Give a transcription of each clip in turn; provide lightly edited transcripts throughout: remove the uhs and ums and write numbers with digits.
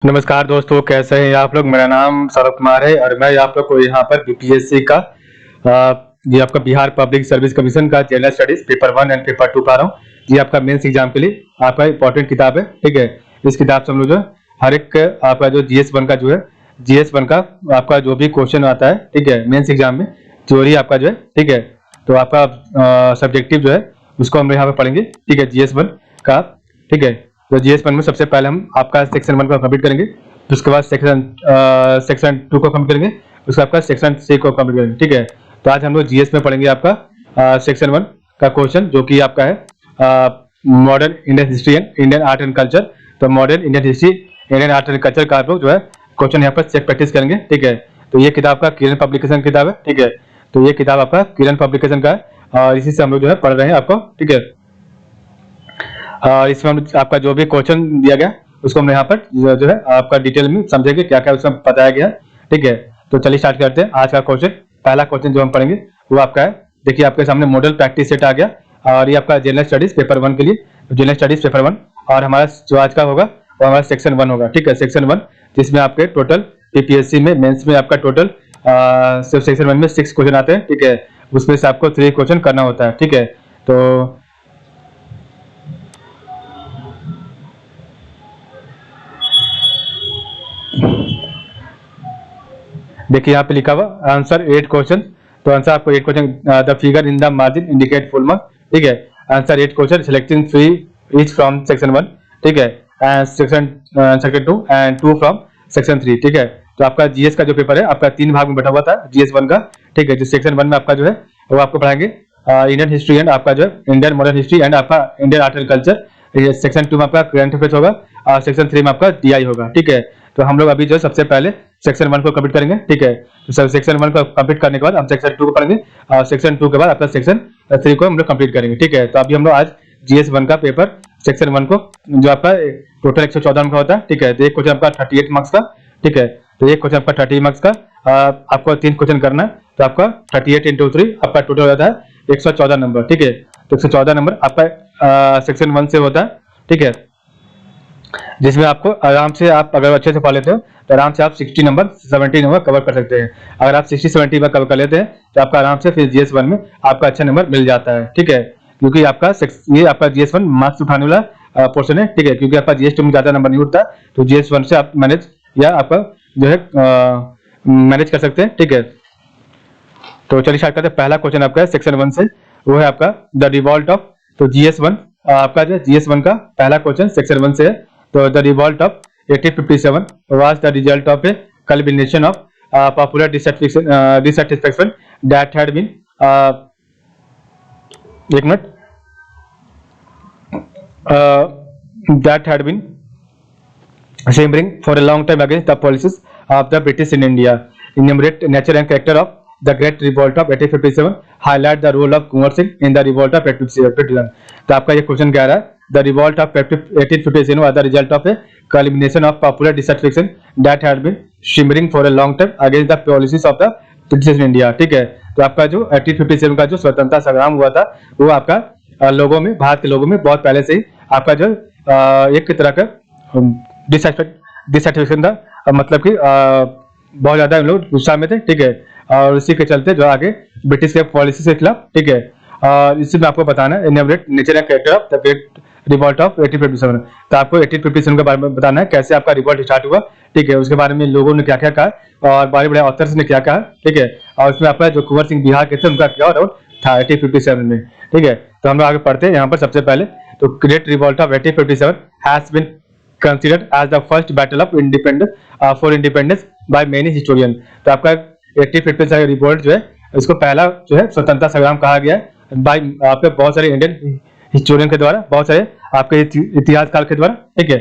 नमस्कार दोस्तों, कैसे हैं आप लोग। मेरा नाम सौरभ कुमार है और मैं आप लोग को यहाँ पर बीपीएससी का ये आपका बिहार पब्लिक सर्विस कमीशन का general studies paper 1 and paper 2 पा रहा हूँ। ये आपका मेंस एग्जाम के लिए आपका इंपॉर्टेंट किताब है। ठीक है, इस किताब से हम लोग जो है हर एक आपका जो GS1 का जो है GS1 का आपका जो भी क्वेश्चन आता है, ठीक है, मेंस एग्जाम में थ्योरी आपका जो है, ठीक है, तो आपका सब्जेक्टिव जो है उसको हम यहाँ पे पढ़ेंगे। ठीक है, GS1 का। ठीक है, तो GS1 में सबसे पहले हम आपका सेक्शन 1 को कंप्लीट करेंगे, उसके बाद सेक्शन 2 को कंप्लीट करेंगे, उसके बाद सेक्शन 3 को कंप्लीट करेंगे। ठीक है, तो आज हम लोग GS में पढ़ेंगे आपका सेक्शन 1 का क्वेश्चन, जो कि आपका है modern Indian history and Indian art and culture. तो modern Indian history Indian art and culture का आप लोग जो है क्वेश्चन यहाँ पर चेक प्रैक्टिस करेंगे। ठीक है, तो ये किताब का किरण पब्लिकेशन किताब है। ठीक है, तो ये किताब आपका किरण पब्लिकेशन का है और इसी से हम लोग जो है पढ़ रहे हैं आपको। ठीक है, इसमें हम आपका जो भी क्वेश्चन दिया गया उसको हम यहाँ पर जो है आपका डिटेल में समझेंगे, क्या क्या उसमें बताया गया। ठीक है, तो चलिए स्टार्ट करते हैं आज का क्वेश्चन। पहला क्वेश्चन जो हम पढ़ेंगे वो आपका है, देखिए आपके सामने मॉडल प्रैक्टिस सेट आ गया और ये आपका जनरल स्टडीज पेपर 1 के लिए जनरल स्टडीज पेपर 1 और हमारा जो आज का होगा वो हमारा सेक्शन 1 होगा। ठीक है, सेक्शन 1 जिसमें आपके टोटल पीपीएससी में मेंस में आपका टोटल सिर्फ सेक्शन 1 में 6 क्वेश्चन आते हैं। ठीक है, उसमें से आपको 3 क्वेश्चन करना होता है। ठीक है, तो देखिए यहाँ पे लिखा हुआ आंसर 8 क्वेश्चन। तो आंसर आपको 8 question, the figure in the margin indicate full marks. ठीक है, answer 8 question selecting 3 each from section 1। ठीक है, and section 2 and 2 from section 3। ठीक है, तो आपका जीएस का जो पेपर है आपका 3 भाग में बटा हुआ था GS1 का। ठीक है, जो सेक्शन 1 में आपका जो है वो आपको पढ़ाएंगे इंडियन हिस्ट्री एंड आपका जो है इंडियन मॉडर्न हिस्ट्री एंड आपका Indian art and culture. Section 2 में आपका करंट अफेयर्स होगा और सेक्शन 3 में आपका DI होगा। ठीक है, तो हम लोग अभी जो सबसे पहले सेक्शन 1 को कंप्लीट करेंगे। ठीक है, तो सेक्शन 1 को कंप्लीट करने के बाद हम सेक्शन 2 को पढ़ेंगे और सेक्शन 2 के बाद आपका सेक्शन 3 को हम लोग कंप्लीट करेंगे। ठीक है, तो अभी हम लोग आज GS1 का पेपर सेक्शन 1 को जो आपका टोटल 114 नंबर का होता है। ठीक है, तो एक क्वेश्चन आपका 38 मार्क्स का। ठीक है, तो एक क्वेश्चन आपका 30 मार्क्स का, आपको 3 क्वेश्चन करना है, तो आपका 38 × 3 आपका टोटल हो जाता है 114 नंबर। ठीक है, तो 114 नंबर आपका सेक्शन 1 से होता है। ठीक है, जिसमें आपको आराम से, आप अगर अच्छे से पढ़ लेते हो तो आराम से आप 60 नंबर 70 नंबर कवर कर सकते हैं। अगर आप 60-70 नंबर कवर कर लेते हैं तो आपका आराम से फिर GS1 में आपका अच्छा नंबर मिल जाता है। ठीक है, क्योंकि आपका ये आपका GS1 मार्क्स उठाने वाला पोर्शन है। ठीक है, क्योंकि आपका GS2 में ज्यादा नंबर नहीं उठता, तो GS1 से आप मैनेज या आपका जो है मैनेज कर सकते हैं। ठीक है, तो चलिए स्टार्ट करते हैं। पहला क्वेश्चन आपका है सेक्शन 1 से, वो है आपका द रिवॉल्ट ऑफ। तो GS1 आपका जो GS1 का पहला क्वेश्चन सेक्शन 1 से है। तो the revolt of 1857 was the result of a culmination of popular dissatisfaction that had been एक minute that had been simmering for a long time against the policies of the British in India. Enumerate nature and character of the Great Revolt of 1857. Highlight the role of Kunwar Singh in the revolt of 1857. तो आपका ये question क्या आ रहा है? The revolt of 1857 was the result of a culmination of popular dissatisfaction that had been simmering for a long time against the policies of the British in India. ठीक है, तो आपका जो 1857 का जो स्वतंत्रता संग्राम हुआ था वो आपका लोगों में, भारत के लोगों में बहुत पहले से ही आपका जो एक तरह का डिससेटिस्फेक्शन था, मतलब कि बहुत ज्यादा हम लोग गुस्सा में थे। ठीक है, और उसी के चलते जो आगे ब्रिटिश के पॉलिसी के खिलाफ। ठीक है, और इसी में आपको बताना है innovate nature and character of the great revolt of 1857। तो आपको 1857 के बारे में बताना है, कैसे आपका रिवॉल्ट स्टार्ट हुआ। ठीक है, उसके बारे में लोगों ने क्या क्या कहा और बड़े बड़े ऑथर्स ने क्या कहा। ठीक है, और उसमें आपका जो कुंवर सिंह बिहार के थे उनका क्या रोल था 1857 में। ठीक है, तो हम लोग आगे पढ़ते हैं यहाँ पर। सबसे पहले तो great revolt of 1857 has been considered as the first battle of independence for independence by many historian। तो आपका 1857 रिवॉल्ट जो है इसको पहला जो है स्वतंत्रता संग्राम कहा गया है बाय आपके बहुत सारे इंडियन हिस्टोरियन के द्वारा, बहुत सारे आपके इतिहासकार के द्वारा। ठीक है,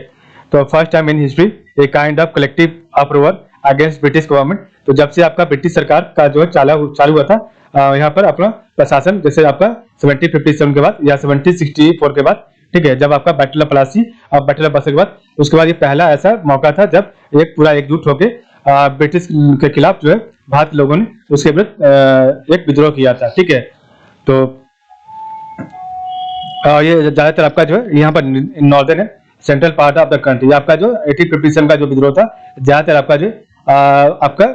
तो first time in history a kind of collective approval against British government. तो जब से आपका ब्रिटिश सरकार का जो है चालू हुआ था यहाँ पर अपना प्रशासन, जैसे आपका 1757 के बाद या 1764 के बाद। ठीक है, जब आपका बैटल ऑफ प्लासी और बैटल ऑफ बक्सर के बाद, उसके बाद ये पहला ऐसा मौका था जब एक पूरा एकजुट होकर ब्रिटिश के खिलाफ जो है भारत लोगों ने उसके विरुद्ध एक विद्रोह किया था। ठीक है, तो ये ज्यादातर आपका जो है यहाँ पर नॉर्दर्न है, central part of the country. आपका जो 1857 का जो विद्रोह था ज्यादातर आपका जो आपका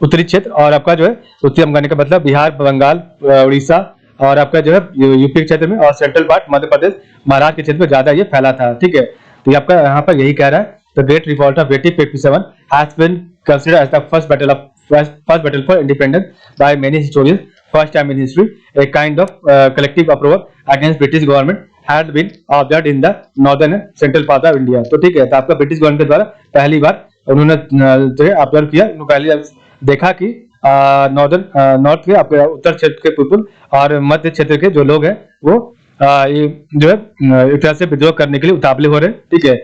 उत्तरी क्षेत्र और आपका जो है उत्तरी हम कहने का मतलब बिहार, बंगाल, उड़ीसा और आपका जो है यूपी के क्षेत्र में और सेंट्रल पार्ट मध्य प्रदेश, महाराष्ट्र के क्षेत्र में ज्यादा ये फैला था। ठीक है, तो ये आपका यहाँ पर यही कह रहा है, the great revolt of 1857 has been considered as the first battle for independence by many historians, first time in history a kind of collective uproar against British government had been observed in the northern and central part of India। तो ठीक है, तो आपका British government के द्वारा पहली बार उन्होंने जो है ऑब्जर्व किया, उन्होंने पहली देखा कि नॉर्थ के आपके उत्तर क्षेत्र के पीपल और मध्य क्षेत्र के जो लोग हैं वो ये जो है एक तरह से विद्रोह करने के लिए उतावले हो रहे हैं। ठीक है,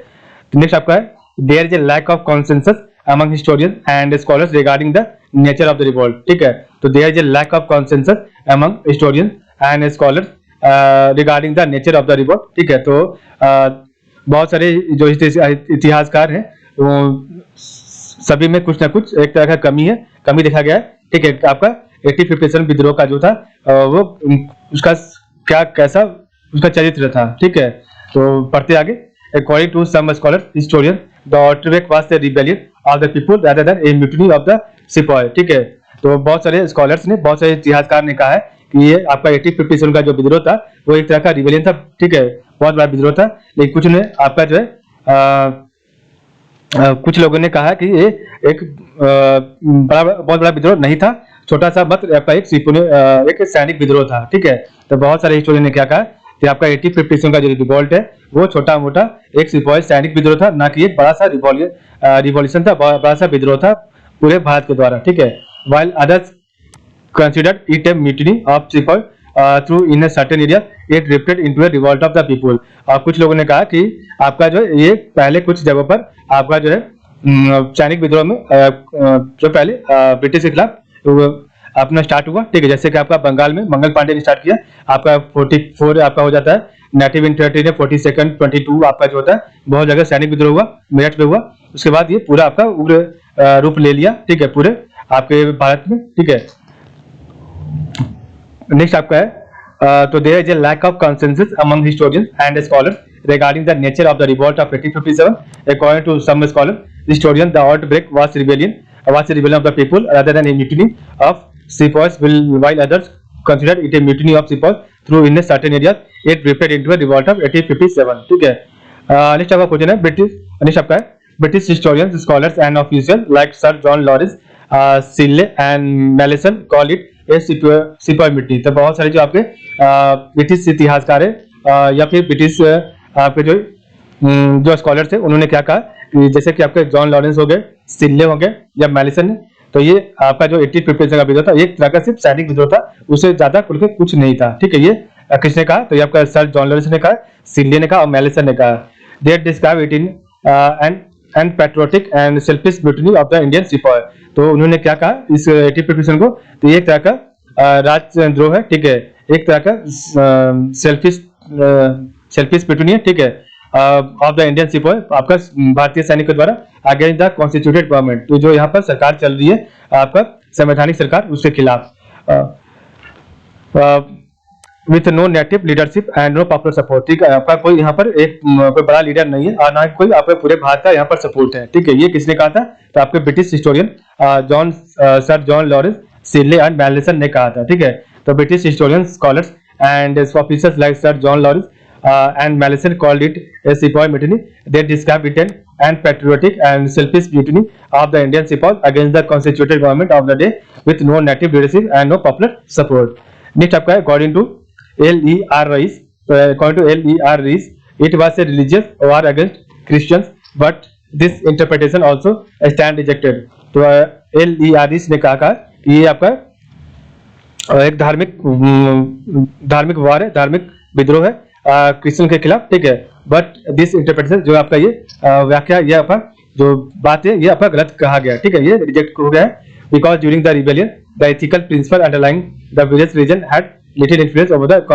नेक्स्ट आपका है there is a lack of consensus among historians and scholars regarding the nature of the revolt। ठीक है, तो there is a lack of consensus among historians and scholars regarding the nature of the revolt। ठीक है, तो बहुत सारे जो इतिहासकार हैं वो सभी में कुछ ना कुछ एक तरह का कमी देखा गया है। ठीक है, आपका 1857 विद्रोह का जो था वो उसका कैसा उसका चरित्र था। ठीक है, तो पढ़ते आगे। According to some scholars, historians, the outbreak was a rebellion of the people rather than a mutiny of the sepoy। ठीक है, तो बहुत सारे स्कॉलर्स ने, बहुत सारे इतिहासकार ने कहा है कि ये आपका 1857 का जो विद्रोह था वो एक तरह का रिबेलियन था। ठीक है, बहुत बड़ा विद्रोह था, लेकिन कुछ ने आपका जो है कुछ लोगों ने कहा कि ये एक बहुत बड़ा विद्रोह नहीं था, छोटा सा मत आपका एक सैनिक विद्रोह था। ठीक है, तो बहुत सारे हिस्टोरियन ने क्या कहा कि आपका 1857 का जो रिवॉल्ट है वो छोटा मोटा एक सिपाही सैनिक विद्रोह था, ना कि एक बड़ा सा रिवॉल्यूशन था, बड़ा सा विद्रोह था पूरे भारत के द्वारा। ठीक है, while others considered it a mutiny of sepoy through in a certain area, it drifted into a revolt of the people। और कुछ लोगों ने कहा कि आपका जो ये पहले कुछ जगहों पर आपका जो है सैनिक विद्रोह में जो पहले ब्रिटिश के खिलाफ अपना स्टार्ट हुआ। ठीक है, जैसे कि आपका बंगाल में मंगल पांडे ने स्टार्ट किया, आपका 44 आपका हो जाता है, नेटिव इन्फेंट्री ने 42nd 22 आपका जो होता है बहुत जगह सैनिक विद्रोह हुआ, मेरठ में हुआ। उसके बाद ये पूरा आपका उग्र रूप ले लिया। ठीक है, पूरे आपके भारत में। ठीक है, नेक्स्ट आपका है तो there is a lack of consensus among historians and scholars regarding the nature of the revolt of 1857। According to some scholar historian the outbreak was rebellion of the people rather than a mutiny of sepoys, while others considered it a mutiny of sepoys through in a certain area, it drifted into a revolt of 1857। ठीक है, next आपका question है next आपका है British historians, scholars and officials like Sir John Lawrence, Sidley and Mallison call it a sepoy mutiny। तो बहुत सारे जो आपके ब्रिटिश इतिहासकार है या फिर ब्रिटिश आपके जो स्कॉलर्स थे उन्होंने क्या कहा कि जैसे कि आपके जॉन लॉरेंस हो गए, सिल्ले हो गए या मैलिसन, तो ये आपका जो 1857 का विद्रोह था एक तरह का सिर्फ सैनिक विद्रोह था, उससे ज्यादा खुल के कुछ नहीं था। ठीक है, ये किसने कहा, तो ये आपका सर जॉन लॉरेंस ने कहा, सिल्ले ने कहा और मैलिसन ने कहा। They describe it in and patriotic and selfish mutiny of the Indian सिपाही। तो उन्होंने क्या कहा इस 1857 को, तो ये एक तरह का राजद्रोह है। ठीक है, एक तरह का सेल्फिश म्यूटिनी है। ठीक है, ऑफ द इंडियन सिपाही, आपका भारतीय सैनिक के द्वारा अगेंस्ट द कॉन्स्टिट्यूटेड गवर्नमेंट। तो जो यहाँ पर सरकार चल रही है आपका संवैधानिक सरकार, उसके खिलाफ with no native leadership and no popular support. ठीक है, आपका कोई यहाँ पर कोई बड़ा लीडर नहीं है और ना कोई आपके पूरे भारत का यहाँ पर सपोर्ट है। ठीक है, ये किसने कहा था, तो आपके British historian sir John Lawrence, Sidley and Malleson ने कहा था। ठीक है, तो British historian, scholars and officers like sir John Lawrence and Mallison called it a sepoy mutiny। They described it and patriotic and selfish mutiny of the Indian sepoys against the constituted government of the day with no native leadership and no popular support। Next आपका है according to L.E.R. Rees, it was a religious war against Christians, but this interpretation also stand rejected। तो L.E.R. Rees ने कहा कि ये आपका एक धार्मिक वार है, धार्मिक विद्रोह है क्रिश्चियन के खिलाफ। ठीक है, बट दिस इंटरप्रिटेशन जो आपका ये व्याख्या, ये आपका जो बात है ये आपका गलत कहा गया। ठीक है, ये रिजेक्ट हो गया है because during the rebellion the ethical principle underlying the various reason had little influence over the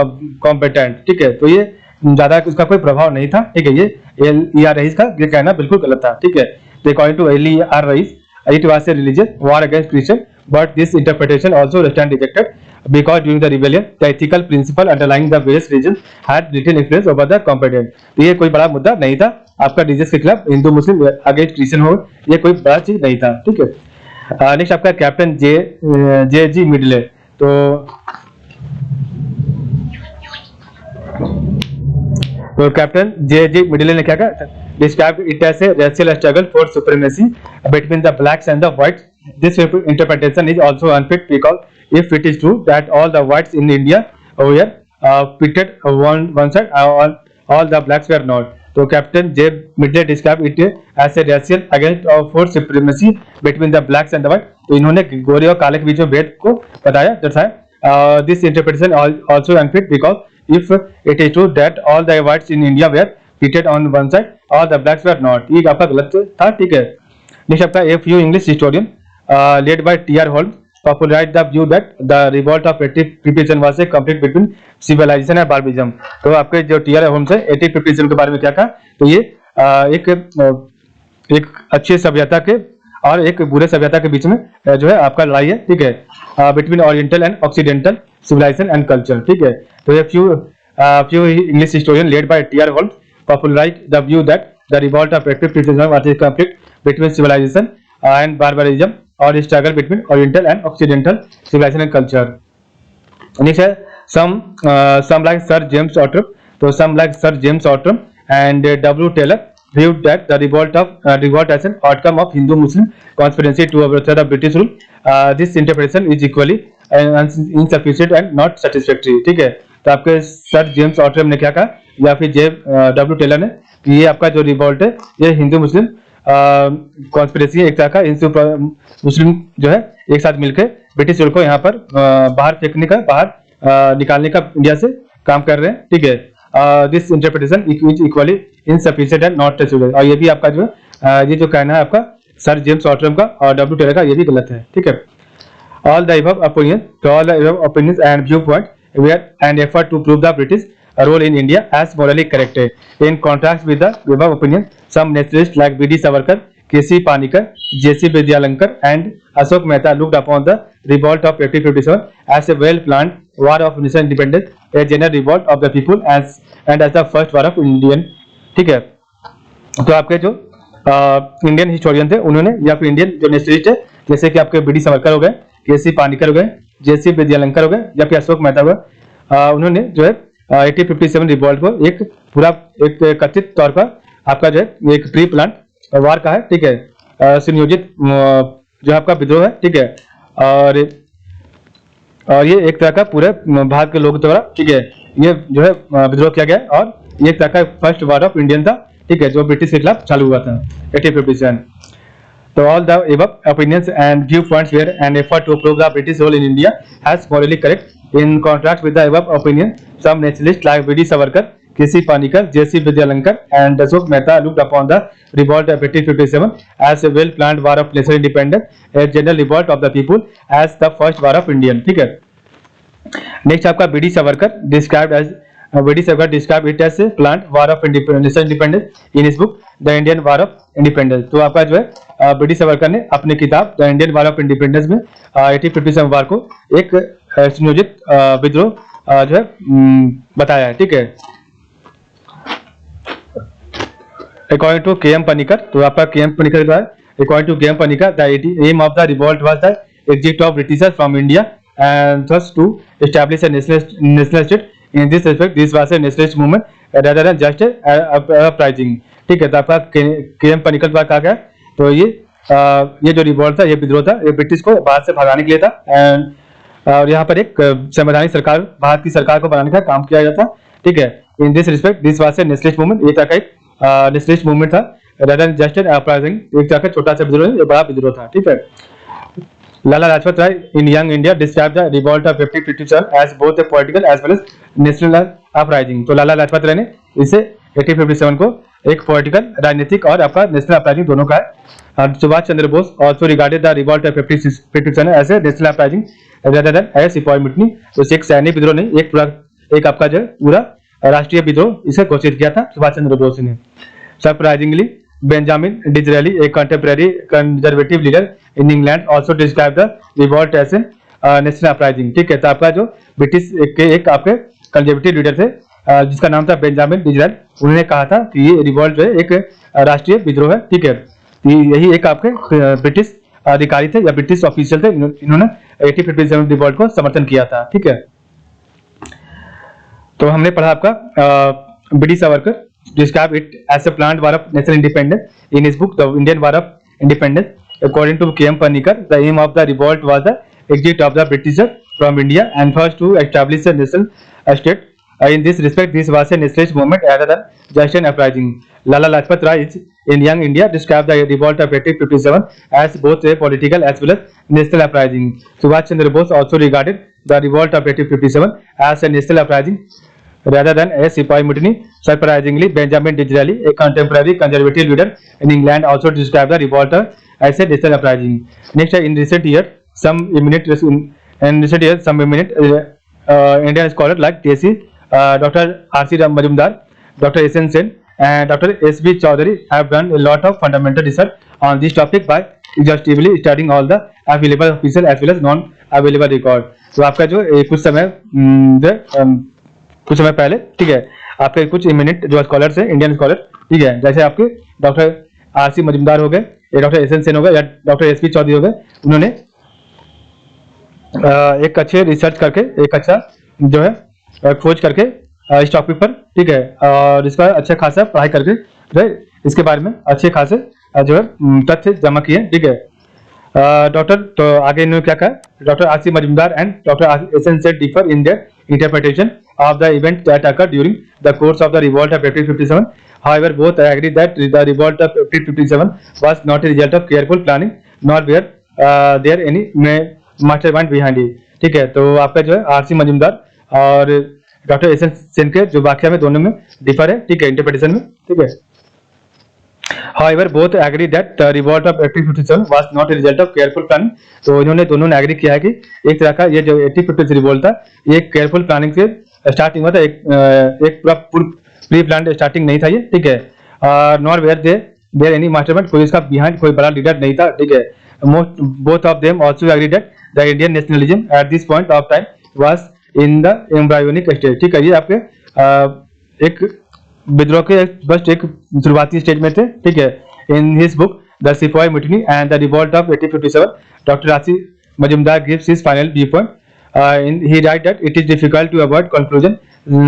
competent. ठीक है, तो ये ज्यादा उसका कोई प्रभाव नहीं था। ठीक है, ये L.E.R. रईस का ये कहना बिल्कुल गलत था। ठीक है, according to L.E.R. Rees, it was a religious war against Christian, but this interpretation also stand rejected because during the rebellion the ethical principle underlying the various regions had little influence over the competent. तो ये कोई बड़ा मुद्दा नहीं था आपका religious के खिलाफ, हिंदू मुस्लिम आगे क्रिश्चियन हो, ये कोई बड़ा चीज नहीं था, ठीक है। नेक्स्ट आपका कैप्टन जे जी मिडले। तो कैप्टन जे जी मिडले ने क्या कहा, described it as a racial struggle for supremacy between the blacks and the whites. This interpretation is also unfit because if it is true that all the whites in India were pitted one side, all the blacks were not. तो captain J Medley describe it as a racial against for supremacy between the blacks and the white. तो इन्होंने गोरे और काले के बीच में भेद को बताया, दर्शाया। This interpretation also unfit because if it is true that all the whites in India were treated on one side, all the blacks were not. ये आपका गलत था, ठीक है। नेक्स्ट आपका a few English historian led by टी.आर. Holmes popularized the view that the revolt of 1857 was a conflict between civilization and barbarism. तो आपके जो टी.आर. होल्म्स है 1857 के बारे में क्या कहा, तो ये एक अच्छी सभ्यता के और एक बुरे सभ्यता के बीच में जो है आपका लड़ाई है, ठीक है, between oriental and occidental civilization and culture, ठीक है। तो ये few English historian led by टी.आर. Holmes popularized the view that the revolt of 1857 was a conflict between civilization and barbarism or a struggle between oriental and occidental civilization and culture. Next है some like Sir James Outram. So some like Sir James Outram and W. Taylor viewed that the revolt as an outcome of Hindu-Muslim conspiracy to overthrow the British rule. This interpretation is equally insufficient and not satisfactory, ठीक है। तो आपके sir James ऑटरम ने क्या कहा, या फिर W Taylor ने, कि ये आपका जो रिवॉल्ट है ये हिंदू मुस्लिम कॉन्स्पिरेसी है, एक तरह का मुस्लिम जो है एक साथ मिलकर ब्रिटिश रूल को यहाँ पर बाहर फेंकने का, बाहर निकालने का इंडिया से काम कर रहे हैं, ठीक है। This interpretation is equally insufficient and not testable. और ये भी आपका जो है ये जो कहना है आपका सर जेम्स ऑटरम का और डब्ल्यू टेलर का, ये भी गलत है, ठीक है। All the above opinions and viewpoints were an effort to prove the British role in India as morally correct. In contrast with the above opinions, some nationalists like B.D. Savarkar, K.C. Panikkar, J.C. Vidyalankar, and Ashok Mehta looked upon the revolt of 1857 as a well-planned war of national independence, a general revolt of the people, and as the first war of Indian, ठीक है। तो आपके जो Indian historian थे उन्होंने, या फिर Indian जो नेशनलिस्ट है, जैसे कि आपके बी.डी. सावरकर हो गए, के.सी. पानिकर हो गए, जे.सी. विद्यालंकर हो गए, या फिर अशोक मेहता हुआ, उन्होंने जो है 1857 रिवॉल्ट को एक पूरा एक कथित तौर पर आपका जो है एक प्री प्लान वार का है, ठीक है, सुनियोजित जो आपका विद्रोह है, ठीक है। और ये एक तरह का पूरे भारत के लोगों द्वारा, ठीक है, ये जो है विद्रोह किया गया और ये एक तरह का फर्स्ट वार ऑफ इंडियन था, ठीक है, जो ब्रिटिश के खिलाफ चालू हुआ था 1857। So all the above opinions and viewpoints were an effort to prove the British role in India as morally correct. In contrast with the above opinions, some nationalists like B.D. Savarkar, K.C. Panikkar, J.C. Vidyalankar, and Ashok Mehta looked upon the revolt of 1857 as a well-planned war of national independence, a general revolt of the people, as the first war of Indian, ठीक है। Next आपका B.D. Savarkar described it as a planned war of national independence in his book The Indian War of Independence. तो आपका जो है B.D. Savarkar ने अपनी किताब the Indian war of independence में 1857 वार को एक सुनियोजित विद्रोह जो है बताया है, ठीक है। According to K M. पनिकर, तो आपका के.एम. पनिकर जो है, according to K M. Panikkar the aim of the revolt was the exit of Britishers from India and thus to establish a national state. In this respect, this was a nationalist movement rather than just a uprising, ठीक है। तो आपका KM. Panicker द्वारा कहा गया, तो ये जो रिवॉल्ट था, ये विद्रोह था, ये ब्रिटिश को भारत से भगाने के लिए था एंड और यहाँ पर एक संवैधानिक सरकार, भारत की सरकार को बनाने का काम किया गया था, ठीक है। In this respect this was a nationalist movement, ये तरह का एक नेशनलिस्ट मूवमेंट था rather than just an uprising, एक तरह का छोटा सा विद्रोह, ये बड़ा विद्रोह था, ठीक है। Lala Lajpat Rai in Young India described the revolt of 1857 as both a political as well as national uprising. तो लाला लाजपत राय ने इसे 1857 को एक पॉलिटिकल, राजनीतिक और आपका नेशनल अपराइजिंग दोनों का है। Subhash Chandra Bose also regarded the revolt of 1857 as a national uprising rather than as सिपाही मुठनी। तो एक सैनिक विद्रोह नहीं, एक पूरा एक आपका जो पूरा राष्ट्रीय विद्रोह इसे घोषित किया था सुभाष चंद्र बोस ने। Surprisingly, Benjamin Disraeli, a contemporary conservative leader in England, also described the revolt as a national uprising. ठीक है, तो आपका जो ब्रिटिश के एक आपके कंजर्वेटिव लीडर थे जिसका नाम था बेंजामिन डिजराएल, उन्होंने कहा था कि ये रिवॉल्ट जो है एक राष्ट्रीय विद्रोह है। ठीक है, यही एक आपके ब्रिटिश अधिकारी थे या ब्रिटिश ऑफिशियल थे, इन्होंने 1857 रिवॉल्ट को समर्थन किया था। ठीक है, तो हमने पढ़ा आपका British Savarkar described it as a planned war of national independence in his book The Indian War of Independence. According to K.M. Panikkar, the aim of the revolt was the exit of the British from India and first to establish a national state. In this respect, this was a nationalist movement rather than just an uprising. Lala Lajpat Rai in Young India described the revolt of 1857 as both a political as well as national uprising. Subhash Chandra Bose also regarded the revolt of 1857 as a national uprising rather than a Sepoy mutiny. Surprisingly, Benjamin Disraeli, a contemporary conservative leader in England, also described the revolt as a national uprising. Next, in recent years, some eminent Indian scholars like T.C., Dr. R.C. Majumdar, Dr. S.N. Sen, and Dr. S.B. Chaudhary have done a lot of fundamental research on this topic by exhaustively studying all the available official as well as non-available record. तो आपका जो कुछ समय पहले, ठीक है, आपके कुछ इमिनेंट जो स्कॉलर्स हैं, इंडियन स्कॉलर, ठीक है, जैसे आपके डॉक्टर आर.सी. मजुमदार हो गए, या डॉक्टर एस.एन. सेन हो गए, या डॉक्टर एस.पी. चौधरी हो गए, उन्होंने एक अच्छे रिसर्च करके, एक अच्छा जो है खोज करके इस टॉपिक पर, ठीक है, और इसका अच्छा खासा पढ़ाई करके जो है इसके बारे में अच्छे खासे जो है तथ्य जमा किए। ठीक है, डॉक्टर, तो आगे इन्होंने क्या कहा, डॉक्टर आर.सी. मजुमदार एंड डॉक्टर एस.एन. Sen differ in their interpretation of the event that occurred during the course of the revolt of 1857. However, both agree that the revolt of 1857 was not a result of careful planning, nor were there any mastermind behind it. ठीक है, तो आपका जो है RC. Majumdar और doctor एस.एन. सेन के जो वाक्य में दोनों में डिफर है, ठीक है, इंटरप्रिटेशन में। ठीक है, However, both agree that the revolt of 1857 was not a result of careful planning. तो इन्होंने दोनों ने एग्री किया है कि एक तरह का ये जो 1857 रिवोल्ट था, ये केयरफुल प्लानिंग से स्टार्टिंग हुआ था, एक पूरा प्री प्लान स्टार्टिंग नहीं था ये। ठीक है, nor were there any mastermind, कोई इसका बिहाइंड कोई बड़ा लीडर नहीं था। ठीक है, both of them also agree that the Indian nationalism at this point of time was in the embryonic stage. ठीक है, ये आपके एक विद्रोह के बस एक शुरुआती स्टेज में थे। ठीक है, in his book the sipahi mutiny and the revolt of 1857 doctor आर.सी. Majumdar gives his final view point. He writes that it is difficult to avoid conclusion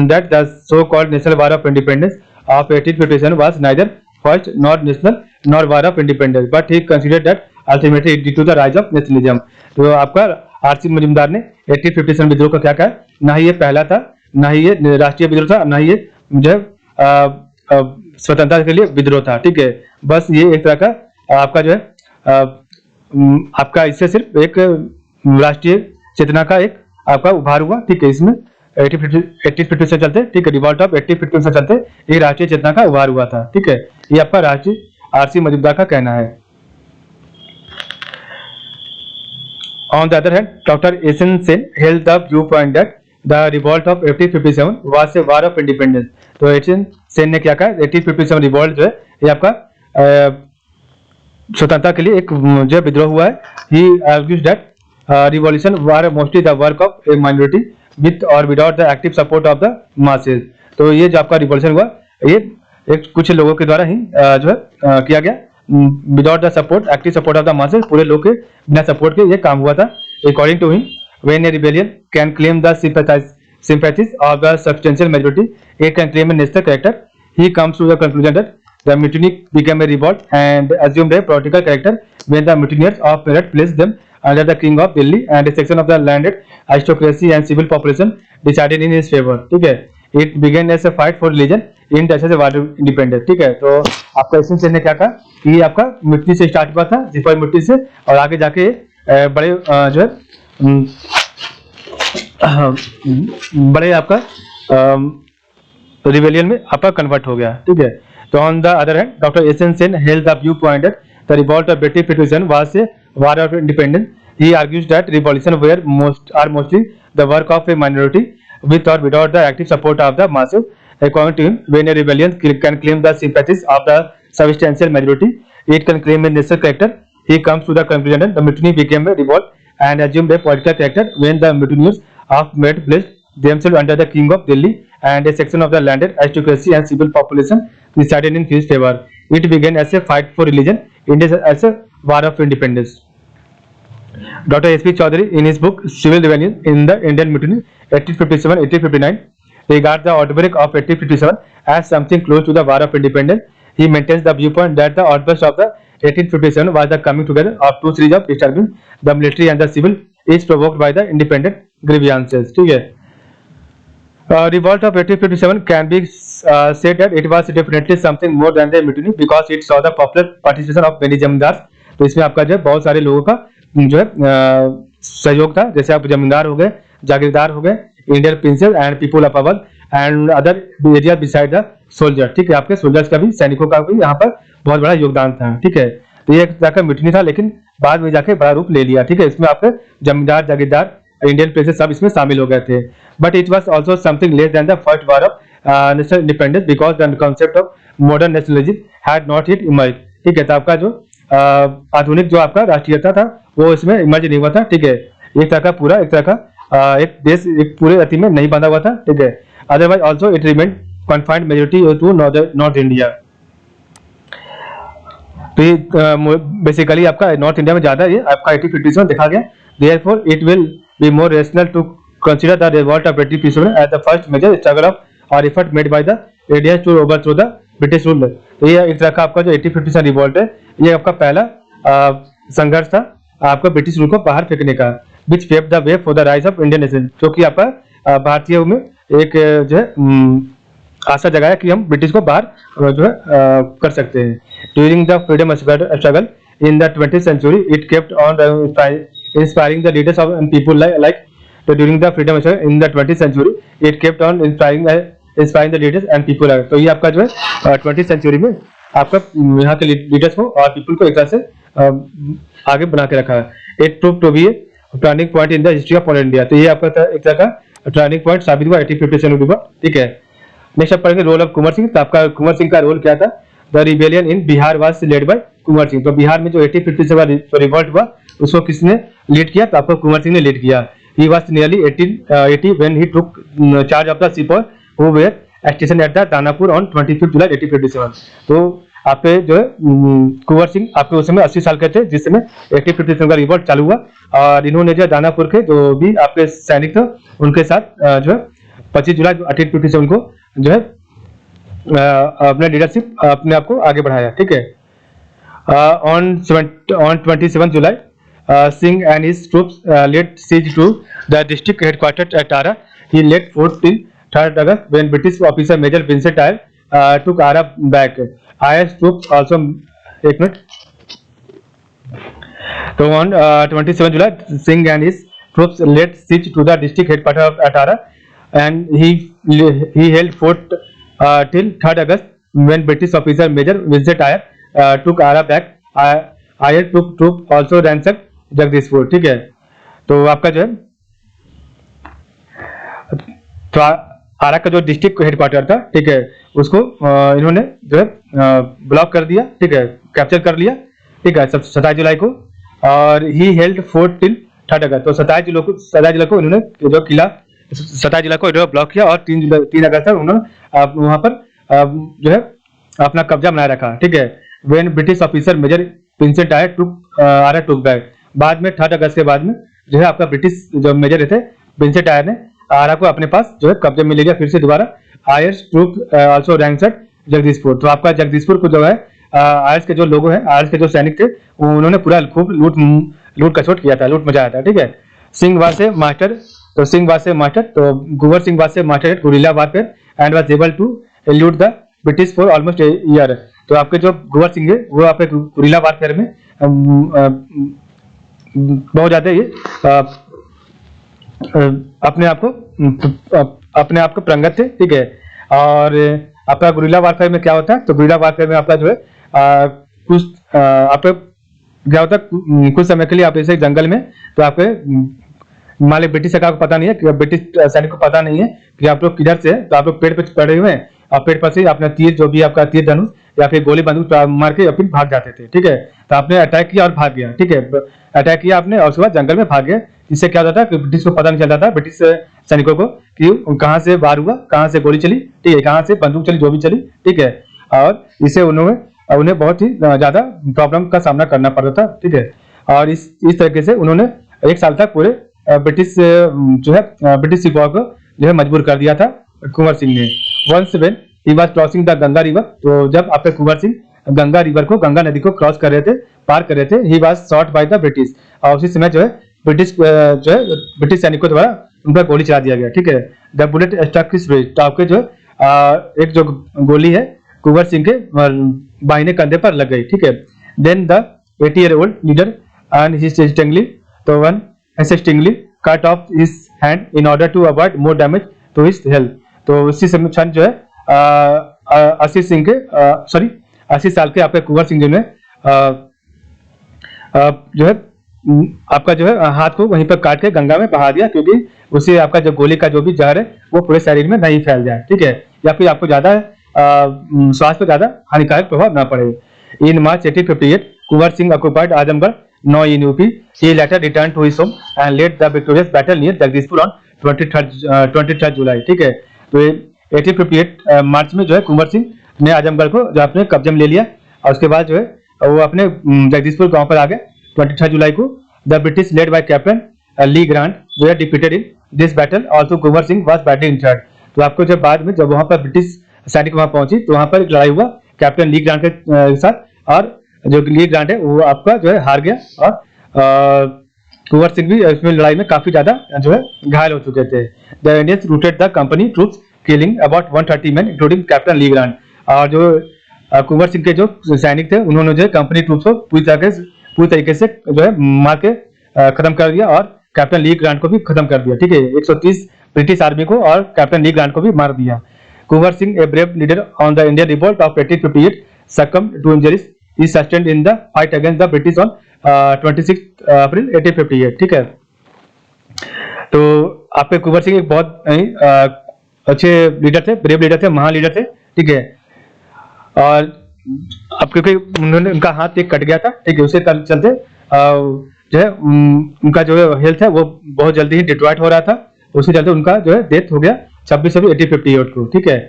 that the so-called National War of Independence of 1857 was neither first nor national nor war of independence, but he considered that ultimately it due to the rise of nationalism. तो आपका RC. Majumdar ने 1857 विद्रोह का क्या कहा, ना ही ये पहला था, ना ही ये राष्ट्रीय विद्रोह था, ना ही ये जो है स्वतंत्रता के लिए विद्रोह था। ठीक है, बस ये एक तरह का आपका जो है आपका इससे सिर्फ एक राष्ट्रीय चेतना का एक आपका उभार हुआ। ठीक है, इसमें 1850 से चलते, ठीक है, रिवॉल्ट ऑफ 1850 से चलते ये राष्ट्रीय चेतना का उभार हुआ था। ठीक है, ये आपका राष्ट्रीय आर.सी. मजुमदार का कहना है। On the other hand, Dr. S.N. Sen held the viewpoint that the revolt of 1857 was a war of independence. तो एस.एन. सेन ने क्या कहा, 1857 रिवॉल्ट जो है ये आपका स्वतंत्रता के लिए एक जो विद्रोह हुआ है। He argues that revolution were mostly the work of a minority with or without the active support of the masses. तो ये जो आपका रिवॉल्यूशन हुआ ये एक कुछ लोगों के द्वारा ही जो है किया गया, without the support, active support of the masses, पूरे लोग के बिना सपोर्ट के ये काम हुआ था। According to him, when a rebellion can claim the sympathies of the substantial majority, it can claim a national character. He comes to the conclusion that the mutiny became a revolt and assumed a political character when the mutineers of Meerut placed them under the king of Delhi and a section of the landed aristocracy and civil population decided in his favor. ठीक है, it began as a fight for religion in the war of independence. ठीक है, तो आपका SN. Sen ने क्या कहा कि आपका मिट्टी से स्टार्ट हुआ था, सिपाही मिट्टी से, और आगे जाके बड़े जो है बड़े आपका रिबेलियन में आपका कन्वर्ट हो गया। ठीक है, तो on the other hand doctor एस.एन. Sen held the view point that the revolt of 1857 was a war of independence. He argues that revolution are mostly the work of a minority with or without the active support of the masses. According to him, when a rebellion can claim the sympathies of the substantial majority. It can claim a national character. He comes to the conclusion that the mutiny became a revolt and assumed a political character when the mutineers of Meerut placed themselves under the king of Delhi and a section of the landed aristocracy and civil population decided in his favor. It began as a fight for religion, India as a war of independence. Dr. S.P. Chaudhary, in his book Civil Rebellion in the Indian Mutiny 1857-1859, regards the outbreak of 1857 as something close to the War of Independence. He maintains the viewpoint that the outburst of the 1857 was the coming together of two series of disturbance, the military and the civil, each provoked by the independent grievances. ठीक है. Revolt of 1857 can be said that it was definitely something more than the mutiny because it saw the popular participation of many जमींदार. तो इसमें आपका जो है बहुत सारे लोगों का जो है सहयोग था, जैसे आप जमींदार हो गए, जागीरदार हो गए, Indian princess and people of Awadh and other area beside the soldier. ठीक है, आपके सोल्जर्स का भी, सैनिकों का भी यहाँ पर बहुत बड़ा योगदान था. ठीक है, तो ये एक तरह का मिटनी था लेकिन बाद में जाके बड़ा रूप ले लिया. ठीक है, इसमें आपके जमींदार, जागीरदार, इंडियन प्रिंसेस सब इसमें शामिल हो गए थे. But it was also something less than the first war of national independence because the concept of modern nationalism had not yet emerge. ठीक है, तो आपका जो आधुनिक जो आपका राष्ट्रीयता था वो इसमें इमर्ज नहीं हुआ था. ठीक है, एक तरह का पूरा एक तरह का एक देश एक पूरे अति में नहीं बांधा हुआ था. ठीक है, otherwise also it remain confined majority to North India. तो बेसिकली आपका नॉर्थ इंडिया में ज्यादा ये आपका 1857 देखा गया. Therefore, it will be more rational to consider the revolt of 1857 as the first major struggle of or effort made by the Indians to overthrow the British rule. तो ये एक तरह का आपका जो 1857 रिवॉल्ट है ये आपका पहला संघर्ष था आपका ब्रिटिश रूल को बाहर फेंकने का, which paved the way for the rise of Indian nation, जो कि आपका भारतीयों में एक जो है आशा जगाया कि हम ब्रिटिश को बाहर जो है कर सकते हैं. During the freedom struggle in the 20th century, it kept on inspiring the leaders of and people like during the freedom struggle in the 20th century, it kept on inspiring the leaders and people like. तो ये आपका जो है 20th century में आपका यहाँ के leaders को और पीपल को एक तरह से आगे बना के रखा है. It proved to be a turning point in the history of all India. तो ये आपका एक तरह का टर्निंग पॉइंट साबित हुआ 1857 में. ठीक है, नेक्स्ट आप पढ़ेंगे रोल ऑफ कुंवर सिंह. तो आपका कुंवर सिंह का रोल क्या था? The rebellion in Bihar was led by Kunwar Singh. तो बिहार में जो 1857 रिवॉल्ट हुआ उसको किसने लीड किया? तो आपको कुंवर सिंह ने लीड किया. He was nearly 1880 when he took charge of the sepoy who were station at the Danapur on 25 July 1857. तो आपके जो है कुंवर सिंह आपके उस समय 80 साल के थे जिस समय 1857 का रिवॉल्ट चालू हुआ और इन्होंने जो दानापुर के जो भी आपके सैनिक थे उनके साथ जो है 25 जुलाई 1857 को जो है अपने लीडरशिप अपने आप को आगे बढ़ाया. ठीक है, on 27 July, Singh and his troops laid siege to the district headquarters at Ara. He led force till 3rd August when British officer Major Vincent Eyre took Ara back. Eyre's troops also एक minute. तो on 27 July, Singh and his troops laid siege to the district headquarters at Ara, and he held fort till 3rd August when British officer Major Vincent Eyre took Ara back. Eyre took troop also ransacked Jagdishpur. ठीक है, तो आपका जो है तो आरा का जो district headquarter था, ठीक है, उसको इन्होंने जो है ब्लॉक कर दिया. ठीक है, कैप्चर कर लिया. ठीक है, 27 जुलाई को. और he held fort till 3rd अगस्त. तो 27 जुलाई को इन्होंने जो किला 27 जुलाई को इन्होंने ब्लॉक किया और 3 अगस्त तक उन्होंने वहां पर जो है अपना कब्जा बनाए रखा. ठीक है, when British officer major Vincent Eyre took Arrah took back. बाद में 3rd अगस्त के बाद में जो है आपका ब्रिटिश जो मेजर थे विंसेंट आयर ने आरा को अपने पास जो है कब्जे में ले लिया फिर से दोबारा. Eyre's troop also ranked Jagdishpur. तो आपका जगदीशपुर को जो है आयर्स के जो लोगों हैं, आयर्स के जो सैनिक थे उन्होंने पूरा खूब लूट कचोट किया था, लूट मचाया था. ठीक है, सिंह वाज ए मास्टर. तो सिंह वाज ए मास्टर. तो Kunwar Singh was a master at guerrilla warfare and was able to elude the British for almost a year. तो आपके जो कुंवर सिंह है वो आपके गुरिल्ला वारफेयर में बहुत ज्यादा ये अपने आप को प्रंगत थे. ठीक है, और आपका गुरिल्ला वारफेयर में क्या होता है? तो गुरिल्ला वारफेयर में आपका जो है कुछ आपका क्या होता है कुछ समय के लिए आप ऐसे जंगल में तो आपके मान ली ब्रिटिश सरकार को पता नहीं है कि ब्रिटिश सैनिक को पता नहीं है कि आप लोग किधर से हैं, तो आप लोग पेड़ पे पड़े हुए हैं और पेट पर से अपना तीर, जो भी आपका तीर धनुष या फिर गोली बंदूक मार के या फिर भाग जाते थे। ठीक है, तो आपने अटैक किया और भाग गया। ठीक है, अटैक किया आपने और उसके बाद जंगल में भाग गया। इससे क्या होता था कि ब्रिटिश को पता नहीं चलता था, ब्रिटिश सैनिकों को, कि कहाँ से वार हुआ, कहाँ से गोली चली, ठीक है, कहाँ से बंदूक चली, जो भी चली। ठीक है, और इससे उन्हें बहुत ही ज्यादा प्रॉब्लम का सामना करना पड़ता था। ठीक है, और इस तरीके से उन्होंने 1 साल तक पूरे ब्रिटिश ब्रिटिश सिपाहियों को जो है मजबूर कर दिया था कुंवर सिंह ने। Once when he was crossing the Ganga river, तो जब आपके कुंवर सिंह गंगा रिवर को, गंगा नदी को क्रॉस कर रहे थे, पार कर रहे थे, he was shot by the British, और उसी समय जो है ब्रिटिश सैनिकों द्वारा उन पर गोली चला दिया गया। ठीक है, the bullet struck his breast, तो आपके जो एक जो गोली है कुंवर सिंह के बाहिने कंधे पर लग गई। ठीक है, then the 80-year-old leader and hastily cut off his hand in order to avoid more damage to his health। तो उसी समय क्षण जो है 80 साल के आपके कुंवर सिंह जी ने जो है आपका जो है हाथ को वहीं पर काट के गंगा में बहा दिया, क्योंकि उससे आपका जो गोली का जो भी जहर है वो पूरे शरीर में नहीं फैल जाए। ठीक है, या फिर आपको ज्यादा स्वास्थ्य पर ज्यादा हानिकारक प्रभाव न पड़े। इन मार्च 1858 Kunwar Singh occupied Azamgarh now in UP। He later returned to his home and led the victorious battle near Jagdishpur on 23rd जुलाई। ठीक है, तो 1858 मार्च में जो है कुंवर सिंह ने आजमगढ़ को जो अपने कब्जे में ले लिया, और उसके बाद जो है वो अपने जगदीशपुर गांव पर आ गए 23 जुलाई को। The British led by captain Le Grant they defeated in this battle, also Kunwar Singh was badly injured. तो आपको जब बाद में जब वहां पर ब्रिटिश सैनिक वहां पहुंची तो वहां पर एक लड़ाई हुआ कैप्टन ली ग्रांट के साथ, और जो ली ग्रांट है वो आपका जो है हार गया, और कुंवर सिंह भी इसमें लड़ाई में काफी ज्यादा जो है घायल हो चुके थे। The Indians routed the company troops killing about 130 men including captain Le Grant, और जो कुंवर सिंह के जो सैनिक थे उन्होंने जो कंपनी ट्रूप्स को पूरी तरीके से जो है मार के खत्म कर दिया, और कैप्टन ली ग्रांट को भी खत्म कर दिया। ठीक है, 130 ब्रिटिश आर्मी को और कैप्टन ली ग्रांट को भी मार दिया। Kunwar Singh, a brave leader on the Indian revolt of 1858, succumbed to injuries he sustained in the fight against the British on 26 अप्रैल 1858। ठीक है, तो आपके कुंवर सिंह एक बहुत अच्छे लीडर थे, ब्रेव लीडर थे, महान लीडर थे। ठीक है, और अब क्योंकि उन्होंने उनका हाथ एक कट गया था, ठीक है, उसके चलते जो है उनका जो हेल्थ है वो बहुत जल्दी ही डिट्रॉइट हो रहा था, उसके चलते उनका जो है डेथ हो गया 26 फरवरी 1858 को। ठीक है,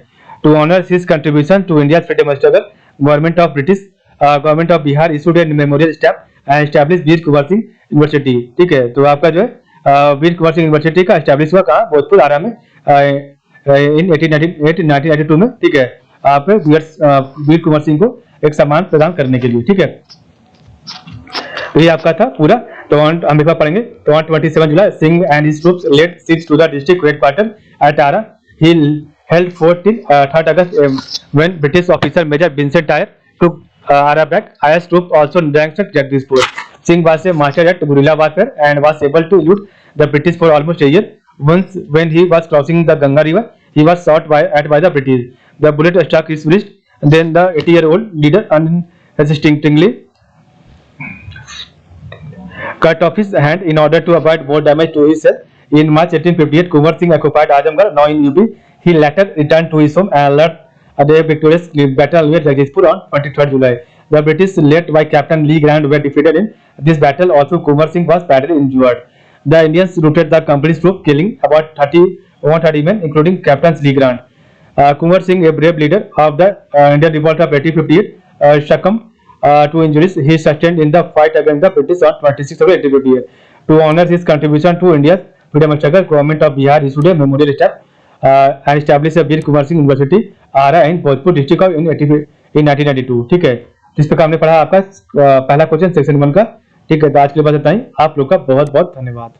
to honour his contribution to India freedom struggle, government of Bihar issued a memorial stamp and establish Veer Kunwar Singh university. ठीक है, तो आपका जो है वीर कुंवर सिंह यूनिवर्सिटी का एस्टैब्लिश हुआ कहाँ, भोजपुर आरा में इन 1992 में। ठीक है, आप वीर कुंवर सिंह को एक सम्मान प्रदान करने के लिए। ठीक है, तो ये आपका था पूरा। तो हम एक बार पढ़ेंगे। तो on 27 July Singh and his troops led siege to the district headquarter at Arrah. He held fort till 3rd August when British officer Major Vincent Dyer took Ara back. Ayer's troops also advanced at Jagdishpur. Singh was a master at guerrilla warfare and was able to elude the British for almost a year. Once, when he was crossing the Ganga River, he was shot by the British. The bullet struck his wrist. Then the 80-year-old leader unhesitatingly cut off his hand in order to avoid more damage to his health. In March 1858, Kunwar Singh occupied Azamgarh, now in UP. He later returned to his home and led a victorious battle near Jagdishpur on 23rd July. The British, led by Captain Lee Grant, were defeated in this battle. Also, Kunwar Singh was badly injured. The Indians routed the company's troops, killing about 130 men, including Captain Lee Grant. Kunwar Singh, a brave leader of the Indian Revolt of 1858, succumbed to injuries he sustained in the fight against the British on 26th of 1858. To honor his contribution to India's freedom struggle, Government of Bihar issued a memorial stamp and established a Veer Kunwar Singh University, Ara in Bhojpur district of in 1992। ठीक है, जिस प्रकार हमने पढ़ा आपका पहला question section 1 का। ठीक है, तो आज के लिए बस इतना ही। आप लोग का बहुत बहुत धन्यवाद।